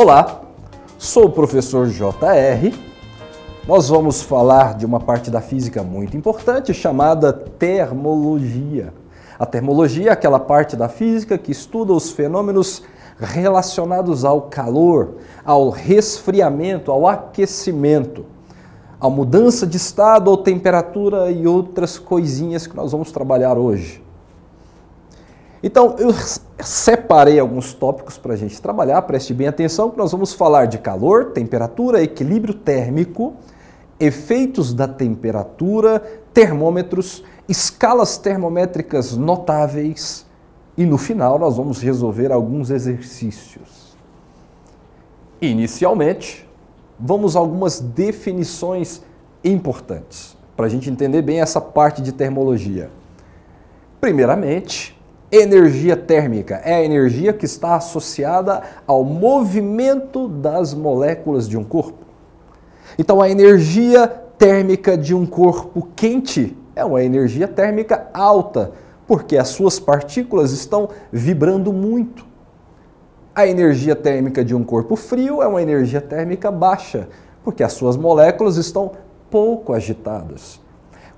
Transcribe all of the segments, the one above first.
Olá, sou o professor JR. Nós vamos falar de uma parte da física muito importante chamada termologia. A termologia é aquela parte da física que estuda os fenômenos relacionados ao calor, ao resfriamento, ao aquecimento, à mudança de estado ou temperatura e outras coisinhas que nós vamos trabalhar hoje. Então, eu separei alguns tópicos para a gente trabalhar, preste bem atenção, que nós vamos falar de calor, temperatura, equilíbrio térmico, efeitos da temperatura, termômetros, escalas termométricas notáveis e, no final, nós vamos resolver alguns exercícios. Inicialmente, vamos a algumas definições importantes, para a gente entender bem essa parte de termologia. Primeiramente, energia térmica é a energia que está associada ao movimento das moléculas de um corpo. Então, a energia térmica de um corpo quente é uma energia térmica alta, porque as suas partículas estão vibrando muito. A energia térmica de um corpo frio é uma energia térmica baixa, porque as suas moléculas estão pouco agitadas.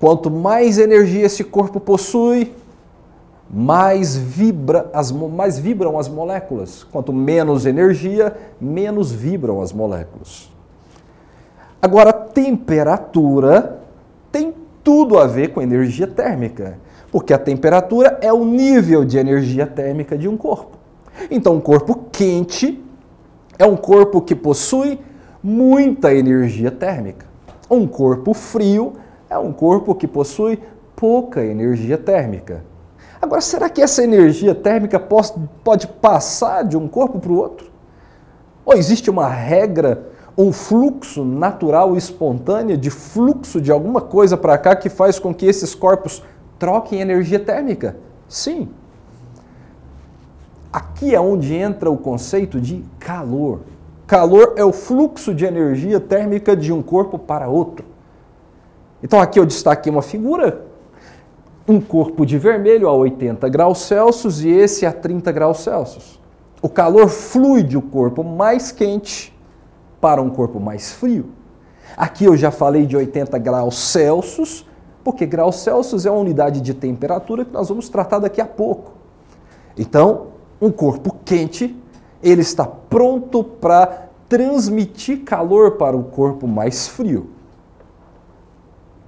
Quanto mais energia esse corpo possui, mais vibram as moléculas. Quanto menos energia, menos vibram as moléculas. Agora, a temperatura tem tudo a ver com energia térmica, porque a temperatura é o nível de energia térmica de um corpo. Então, um corpo quente é um corpo que possui muita energia térmica. Um corpo frio é um corpo que possui pouca energia térmica. Agora, será que essa energia térmica pode passar de um corpo para o outro? Ou existe uma regra, um fluxo natural e espontâneo de fluxo de alguma coisa para cá que faz com que esses corpos troquem energia térmica? Sim. Aqui é onde entra o conceito de calor. Calor é o fluxo de energia térmica de um corpo para outro. Então aqui eu destaquei uma figura, um corpo de vermelho a 80 graus Celsius e esse a 30 graus Celsius. O calor flui de um corpo mais quente para um corpo mais frio. Aqui eu já falei de 80 graus Celsius, porque graus Celsius é uma unidade de temperatura que nós vamos tratar daqui a pouco. Então, um corpo quente, ele está pronto para transmitir calor para o corpo mais frio.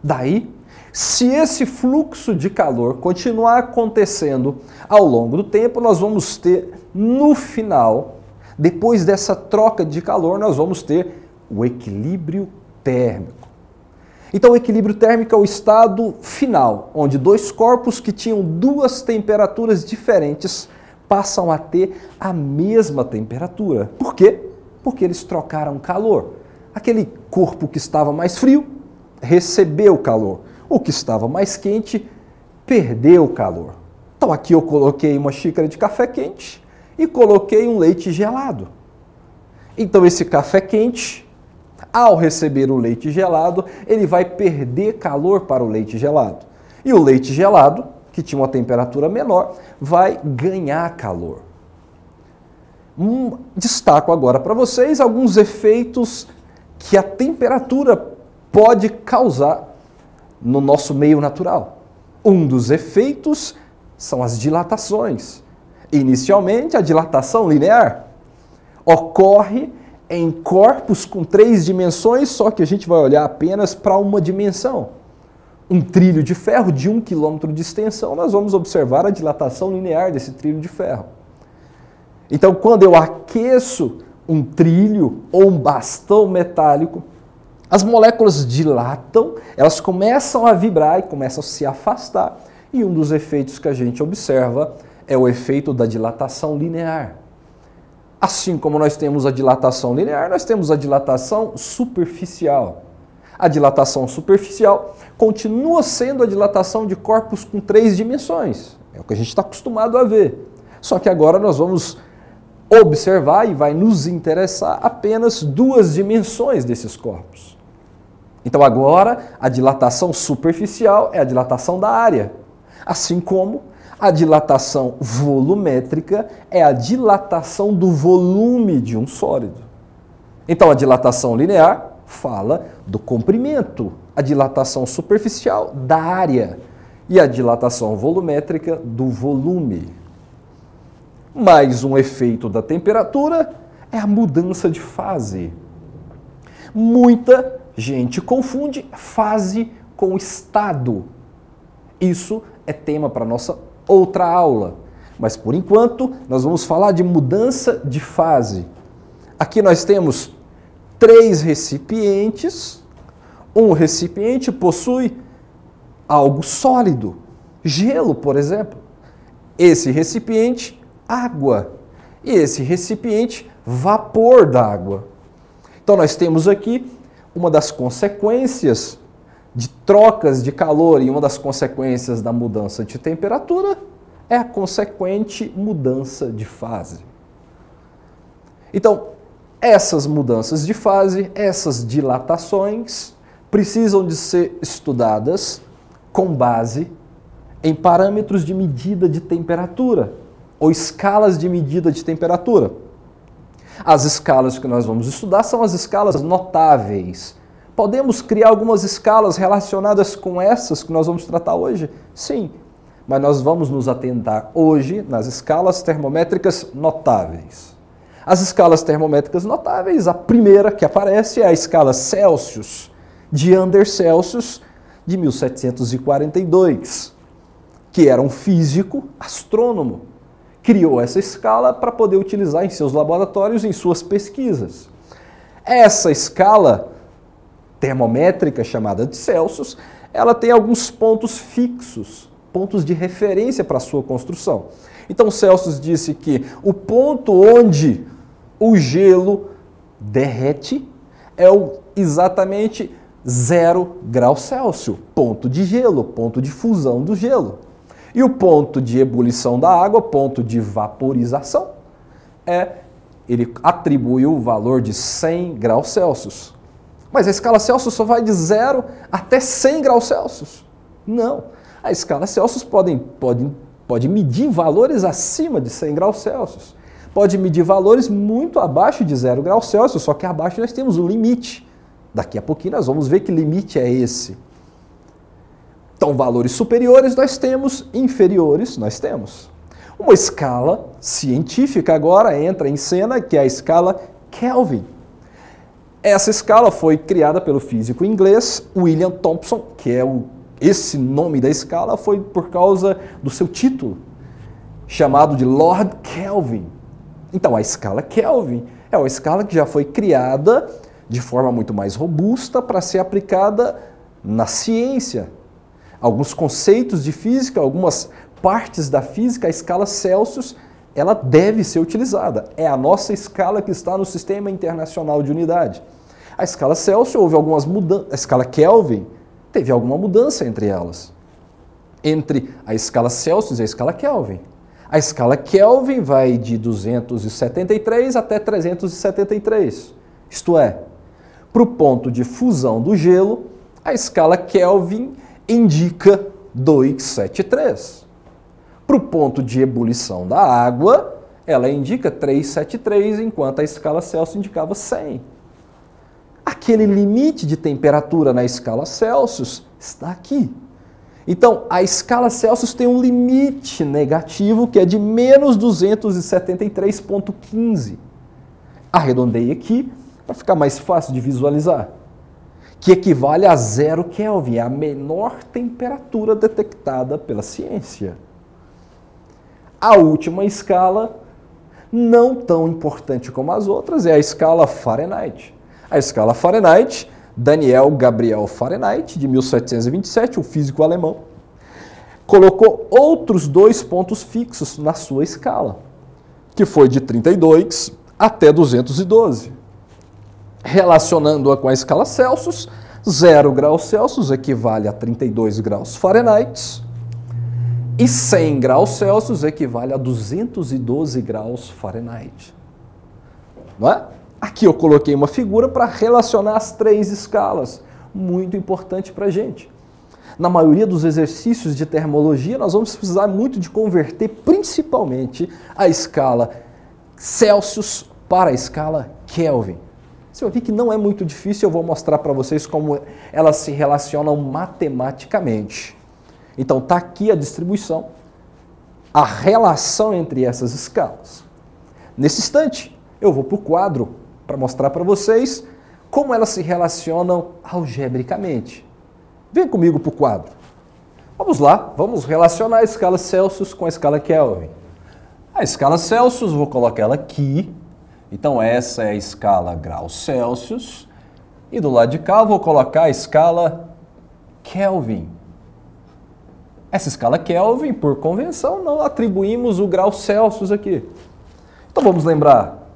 Daí, se esse fluxo de calor continuar acontecendo ao longo do tempo, nós vamos ter, no final, depois dessa troca de calor, nós vamos ter o equilíbrio térmico. Então, o equilíbrio térmico é o estado final, onde dois corpos que tinham duas temperaturas diferentes passam a ter a mesma temperatura. Por quê? Porque eles trocaram calor. Aquele corpo que estava mais frio recebeu calor. O que estava mais quente perdeu o calor. Então aqui eu coloquei uma xícara de café quente e coloquei um leite gelado. Então esse café quente, ao receber o leite gelado, ele vai perder calor para o leite gelado. E o leite gelado, que tinha uma temperatura menor, vai ganhar calor. Destaco agora para vocês alguns efeitos que a temperatura pode causar no nosso meio natural. Um dos efeitos são as dilatações. Inicialmente, a dilatação linear ocorre em corpos com 3 dimensões, só que a gente vai olhar apenas para uma dimensão. Um trilho de ferro de 1 km de extensão, nós vamos observar a dilatação linear desse trilho de ferro. Então, quando eu aqueço um trilho ou um bastão metálico, as moléculas dilatam, elas começam a vibrar e começam a se afastar. E um dos efeitos que a gente observa é o efeito da dilatação linear. Assim como nós temos a dilatação linear, nós temos a dilatação superficial. A dilatação superficial continua sendo a dilatação de corpos com 3 dimensões. É o que a gente está acostumado a ver. Só que agora nós vamos observar e vai nos interessar apenas 2 dimensões desses corpos. Então agora a dilatação superficial é a dilatação da área, assim como A dilatação volumétrica é a dilatação do volume de um sólido. Então, a dilatação linear fala do comprimento, a dilatação superficial da área e a dilatação volumétrica do volume. Mais um efeito da temperatura é a mudança de fase. Muita gente confunde fase com estado. Isso é tema para nossa outra aula. Mas, por enquanto, nós vamos falar de mudança de fase. Aqui nós temos 3 recipientes. Um recipiente possui algo sólido, gelo, por exemplo. Esse recipiente, água. E esse recipiente, vapor d'água. Então, nós temos aqui uma das consequências de trocas de calor e uma das consequências da mudança de temperatura é a consequente mudança de fase. Então, essas mudanças de fase, essas dilatações, precisam de ser estudadas com base em parâmetros de medida de temperatura ou escalas de medida de temperatura. As escalas que nós vamos estudar são as escalas notáveis. Podemos criar algumas escalas relacionadas com essas que nós vamos tratar hoje? Sim, mas nós vamos nos atentar hoje nas escalas termométricas notáveis. As escalas termométricas notáveis, a primeira que aparece é a escala Celsius, de Anders-Celsius, de 1742, que era um físico astrônomo. Criou essa escala para poder utilizar em seus laboratórios, em suas pesquisas. Essa escala termométrica, chamada de Celsius, ela tem alguns pontos fixos, pontos de referência para a sua construção. Então, Celsius disse que o ponto onde o gelo derrete é exatamente 0 graus Celsius, ponto de gelo, ponto de fusão do gelo. E o ponto de ebulição da água, ponto de vaporização, ele atribui o valor de 100 graus Celsius. Mas a escala Celsius só vai de 0 até 100 graus Celsius. Não. A escala Celsius pode medir valores acima de 100 graus Celsius. Pode medir valores muito abaixo de 0 graus Celsius, só que abaixo nós temos um limite. Daqui a pouquinho nós vamos ver que limite é esse. Então, valores superiores nós temos, inferiores nós temos. Uma escala científica agora entra em cena, que é a escala Kelvin. Essa escala foi criada pelo físico inglês William Thomson, que é esse nome da escala foi por causa do seu título, chamado de Lord Kelvin. Então, a escala Kelvin é uma escala que já foi criada de forma muito mais robusta para ser aplicada na ciência. Alguns conceitos de física, algumas partes da física, a escala Celsius, ela deve ser utilizada. É a nossa escala que está no Sistema Internacional de Unidade. A escala Celsius houve algumas mudanças, a escala Kelvin teve alguma mudança entre elas. Entre a escala Celsius e a escala Kelvin. A escala Kelvin vai de 273 até 373. Isto é, para o ponto de fusão do gelo, a escala Kelvin indica 273. Para o ponto de ebulição da água, ela indica 373, enquanto a escala Celsius indicava 100. Aquele limite de temperatura na escala Celsius está aqui. Então, a escala Celsius tem um limite negativo que é de menos 273,15. Arredondei aqui para ficar mais fácil de visualizar. Que equivale a 0 Kelvin, é a menor temperatura detectada pela ciência. A última escala, não tão importante como as outras, é a escala Fahrenheit. A escala Fahrenheit, Daniel Gabriel Fahrenheit, de 1727, um físico alemão, colocou outros 2 pontos fixos na sua escala, que foi de 32 até 212. Relacionando-a com a escala Celsius, 0 graus Celsius equivale a 32 graus Fahrenheit e 100 graus Celsius equivale a 212 graus Fahrenheit. Não é? Aqui eu coloquei uma figura para relacionar as 3 escalas, muito importante para a gente. Na maioria dos exercícios de termologia, nós vamos precisar muito de converter principalmente a escala Celsius para a escala Kelvin. Você vai ver que não é muito difícil, eu vou mostrar para vocês como elas se relacionam matematicamente. Então está aqui a distribuição, a relação entre essas escalas. Nesse instante, eu vou para o quadro para mostrar para vocês como elas se relacionam algebricamente. Vem comigo para o quadro. Vamos lá, vamos relacionar a escala Celsius com a escala Kelvin. A escala Celsius, vou colocar ela aqui. Então essa é a escala graus Celsius. E do lado de cá eu vou colocar a escala Kelvin. Essa escala Kelvin, por convenção, não atribuímos o grau Celsius aqui. Então vamos lembrar,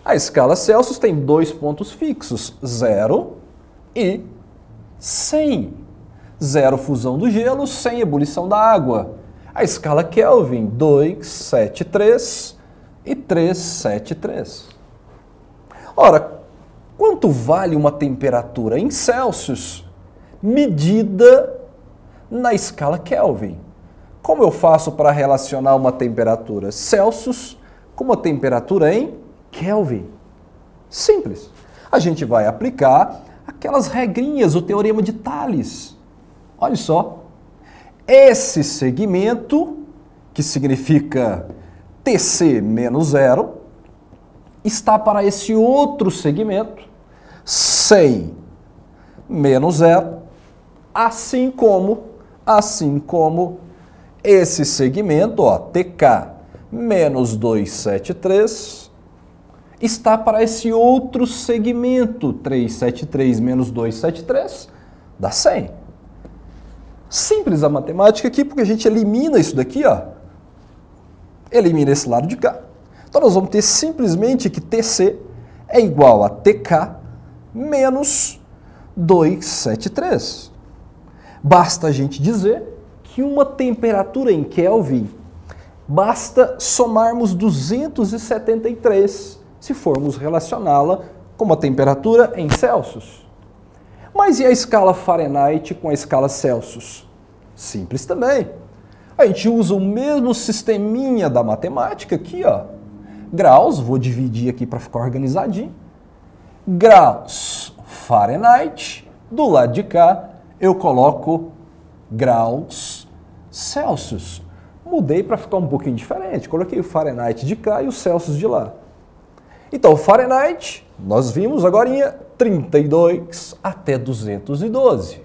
a escala Celsius tem dois pontos fixos, 0 e 100. 0 fusão do gelo, 100 ebulição da água. A escala Kelvin, 273 e 373. Ora, quanto vale uma temperatura em Celsius medida na escala Kelvin? Como eu faço para relacionar uma temperatura Celsius com uma temperatura em Kelvin? Simples. A gente vai aplicar aquelas regrinhas, o teorema de Thales. Olha só. Esse segmento, que significa TC menos 0, está para esse outro segmento, 100 menos 0, assim como esse segmento, ó, TK menos 273, está para esse outro segmento, 373 menos 273, dá 100. Simples a matemática aqui, porque a gente elimina isso daqui, ó. Elimina esse lado de cá. Então nós vamos ter simplesmente que TC é igual a TK menos 273. Basta a gente dizer que uma temperatura em Kelvin basta somarmos 273 se formos relacioná-la com uma temperatura em Celsius. Mas e a escala Fahrenheit com a escala Celsius? Simples também. A gente usa o mesmo sisteminha da matemática aqui, ó. Graus, vou dividir aqui para ficar organizadinho. Graus Fahrenheit, do lado de cá eu coloco graus Celsius. Mudei para ficar um pouquinho diferente, coloquei o Fahrenheit de cá e o Celsius de lá. Então, Fahrenheit, nós vimos agora 32 até 212.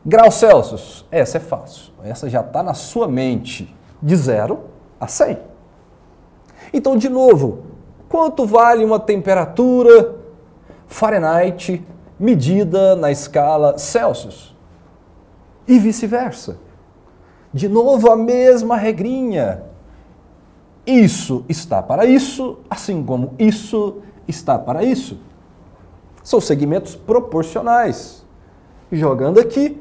Graus Celsius, essa é fácil. Essa já está na sua mente, de 0 a 100. Então, de novo, quanto vale uma temperatura Fahrenheit medida na escala Celsius? E vice-versa. De novo, a mesma regrinha. Isso está para isso, assim como isso está para isso. São segmentos proporcionais. Jogando aqui,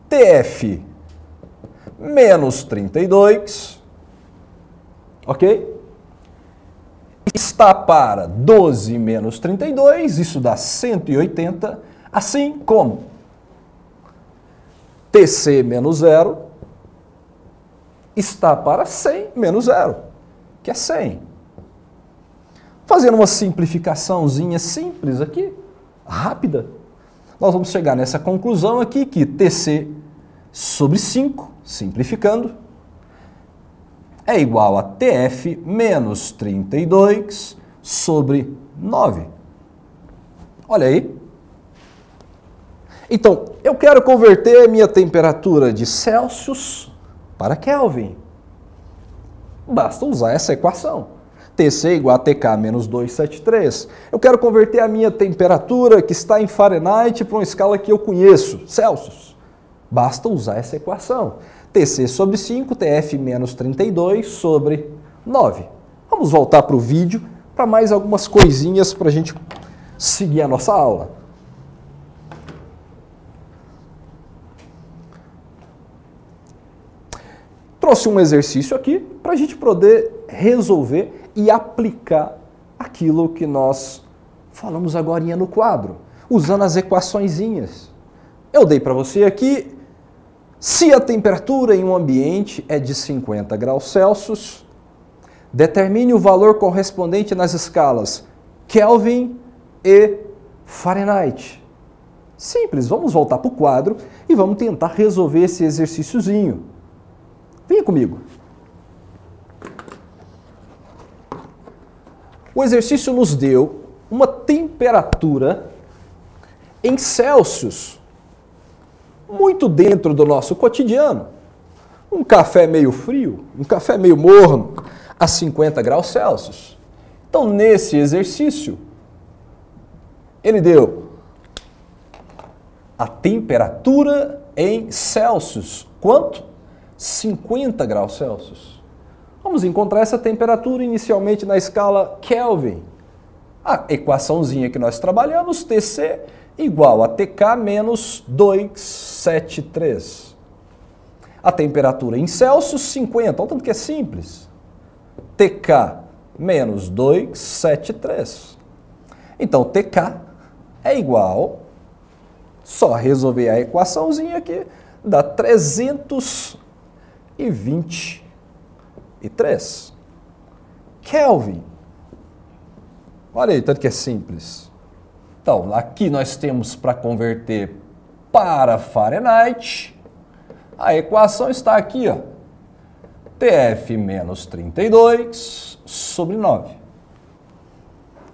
TF menos 32, ok? Está para 12 menos 32, isso dá 180, assim como TC menos 0 está para 100 menos 0, que é 100. Fazendo uma simplificaçãozinha simples aqui, rápida, nós vamos chegar nessa conclusão aqui que TC sobre 5, simplificando, é igual a TF menos 32 sobre 9. Olha aí. Então, eu quero converter a minha temperatura de Celsius para Kelvin. Basta usar essa equação. TC igual a TK menos 273. Eu quero converter a minha temperatura que está em Fahrenheit para uma escala que eu conheço, Celsius. Basta usar essa equação. TC sobre 5, TF menos 32 sobre 9. Vamos voltar para o vídeo para mais algumas coisinhas para a gente seguir a nossa aula. Trouxe um exercício aqui para a gente poder resolver e aplicar aquilo que nós falamos agora no quadro, usando as equaçõezinhas. Eu dei para você aqui Se a temperatura em um ambiente é de 50 graus Celsius, determine o valor correspondente nas escalas Kelvin e Fahrenheit. Simples, vamos voltar para o quadro e vamos tentar resolver esse exercíciozinho. Venha comigo. O exercício nos deu uma temperatura em Celsius, muito dentro do nosso cotidiano. Um café meio frio, um café meio morno, a 50 graus Celsius. Então, nesse exercício, ele deu a temperatura em Celsius. Quanto? 50 graus Celsius. Vamos encontrar essa temperatura inicialmente na escala Kelvin. A equaçãozinha que nós trabalhamos, TC, igual a TK menos 273. A temperatura em Celsius, 50. Olha o tanto que é simples. TK menos 273. Então, TK é igual, só resolver a equaçãozinha aqui, dá 323. Kelvin. Olha aí, tanto que é simples. Então, aqui nós temos para converter para Fahrenheit. A equação está aqui, ó. TF menos 32 sobre 9.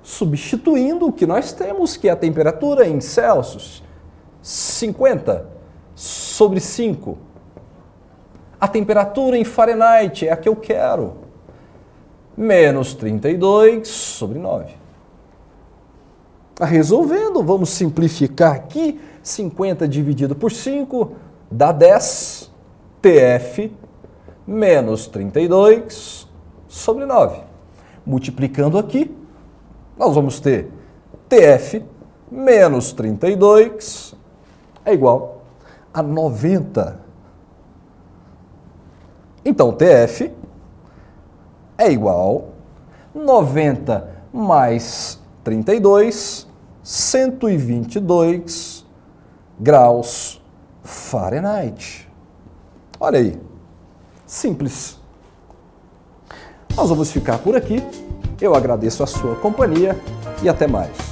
Substituindo o que nós temos, que é a temperatura em Celsius, 50 sobre 5. A temperatura em Fahrenheit é a que eu quero. Menos 32 sobre 9. Resolvendo, vamos simplificar aqui. 50 dividido por 5 dá 10. TF menos 32 sobre 9. Multiplicando aqui, nós vamos ter TF menos 32 é igual a 90. Então, TF é igual a 90 mais 32, 122 graus Fahrenheit. Olha aí, simples. Nós vamos ficar por aqui. Eu agradeço a sua companhia e até mais.